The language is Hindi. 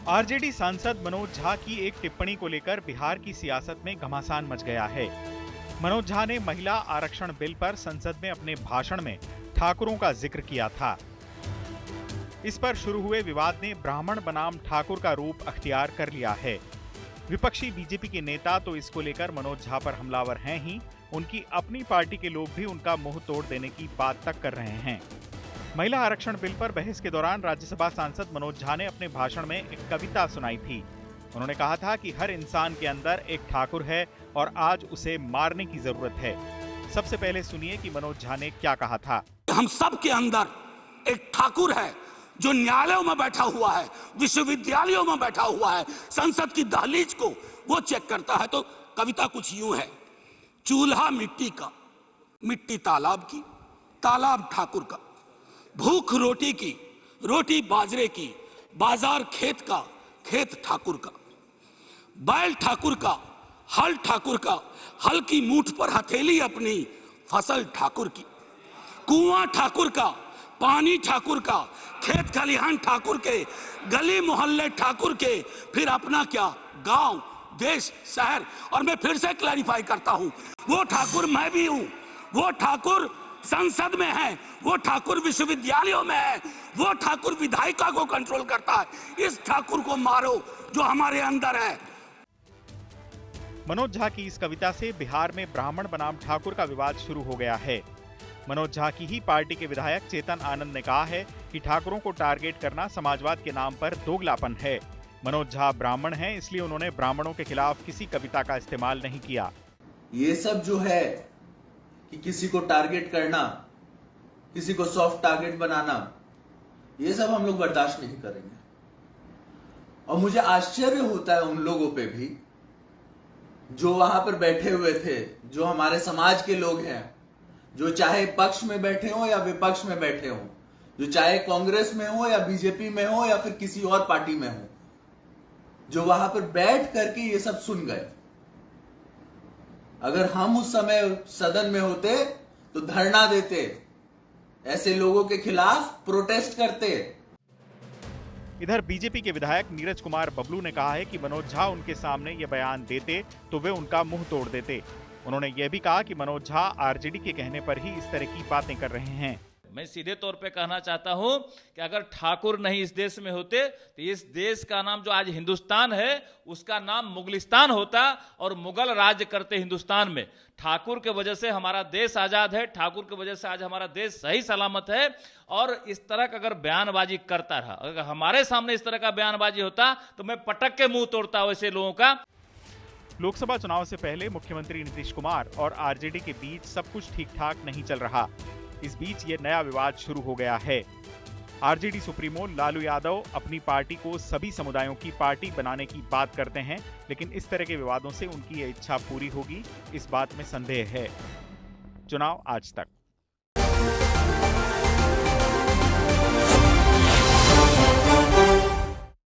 आरजेडी सांसद मनोज झा की एक टिप्पणी को लेकर बिहार की सियासत में घमासान मच गया है। मनोज झा ने महिला आरक्षण बिल पर संसद में अपने भाषण में ठाकुरों का जिक्र किया था। इस पर शुरू हुए विवाद ने ब्राह्मण बनाम ठाकुर का रूप अख्तियार कर लिया है। विपक्षी बीजेपी के नेता तो इसको लेकर मनोज झा पर हमलावर हैं ही, उनकी अपनी पार्टी के लोग भी उनका मुंह तोड़ देने की बात तक कर रहे हैं। महिला आरक्षण बिल पर बहस के दौरान राज्यसभा सांसद मनोज झा ने अपने भाषण में एक कविता सुनाई थी। उन्होंने कहा था कि हर इंसान के अंदर एक ठाकुर है और आज उसे मारने की जरूरत है। सबसे पहले सुनिए कि मनोज झा ने क्या कहा था। हम सब के अंदर एक ठाकुर है जो न्यायालयों में बैठा हुआ है, विश्वविद्यालयों में बैठा हुआ है, संसद की दहलीज को वो चेक करता है। तो कविता कुछ यूं है। चूल्हा मिट्टी का, मिट्टी तालाब की, तालाब ठाकुर का, भूख रोटी की, रोटी बाजरे की, बाजार खेत का, खेत ठाकुर का, बैल ठाकुर का, हल ठाकुर का, हल की मूठ पर हथेली अपनी, फसल ठाकुर की, कुआं ठाकुर का, पानी ठाकुर का, खेत खलिहान ठाकुर के, गली मोहल्ले ठाकुर के, फिर अपना क्या, गांव, देश, शहर। और मैं फिर से क्लैरिफाई करता हूं, वो ठाकुर मैं भी हूं, वो ठाकुर संसद में है, वो ठाकुर विश्वविद्यालयों में है, वो ठाकुर विधायिका को कंट्रोल करता है। इस ठाकुर को मारो जो हमारे अंदर है। मनोज झा की इस कविता से बिहार में ब्राह्मण बनाम ठाकुर का विवाद शुरू हो गया है। मनोज झा की ही पार्टी के विधायक चेतन आनंद ने कहा है कि ठाकुरों को टारगेट करना समाजवाद के नाम पर दोगलापन है। मनोज झा ब्राह्मण हैं, इसलिए उन्होंने ब्राह्मणों के खिलाफ किसी कविता का इस्तेमाल नहीं किया। ये सब जो है कि किसी को टारगेट करना, किसी को सॉफ्ट टारगेट बनाना, ये सब हम लोग बर्दाश्त नहीं करेंगे। और मुझे आश्चर्य होता है उन लोगों पे भी जो वहां पर बैठे हुए थे, जो हमारे समाज के लोग हैं, जो चाहे पक्ष में बैठे हो या विपक्ष में बैठे हो, जो चाहे कांग्रेस में हो या बीजेपी में हो या फिर किसी और पार्टी में हो, जो वहां पर बैठ करके ये सब सुन गए। अगर हम उस समय सदन में होते तो धरना देते, ऐसे लोगों के खिलाफ प्रोटेस्ट करते। इधर बीजेपी के विधायक नीरज कुमार बबलू ने कहा है कि मनोज झा उनके सामने ये बयान देते तो वे उनका मुंह तोड़ देते। उन्होंने यह भी कहा कि मनोज झा आरजेडी के कहने पर ही इस तरह की बातें कर रहे हैं। मैं सीधे तौर पे कहना चाहता हूं कि अगर ठाकुर नहीं इस देश में होते तो इस देश का नाम जो आज हिंदुस्तान है उसका नाम मुगलिस्तान होता और मुगल राज्य करते हिंदुस्तान में। ठाकुर के वजह से हमारा देश आजाद है, ठाकुर की वजह से आज हमारा देश सही सलामत है। और इस तरह का अगर बयानबाजी करता रहा, अगर हमारे सामने इस तरह का बयानबाजी होता तो मैं पटक के मुंह तोड़ता वैसे लोगों का। लोकसभा चुनाव से पहले मुख्यमंत्री नीतीश कुमार और आरजेडी के बीच सब कुछ ठीक ठाक नहीं चल रहा। इस बीच ये नया विवाद शुरू हो गया है। आरजेडी सुप्रीमो लालू यादव अपनी पार्टी को सभी समुदायों की पार्टी बनाने की बात करते हैं, लेकिन इस तरह के विवादों से उनकी ये इच्छा पूरी होगी, इस बात में संदेह है। चुनाव आज तक।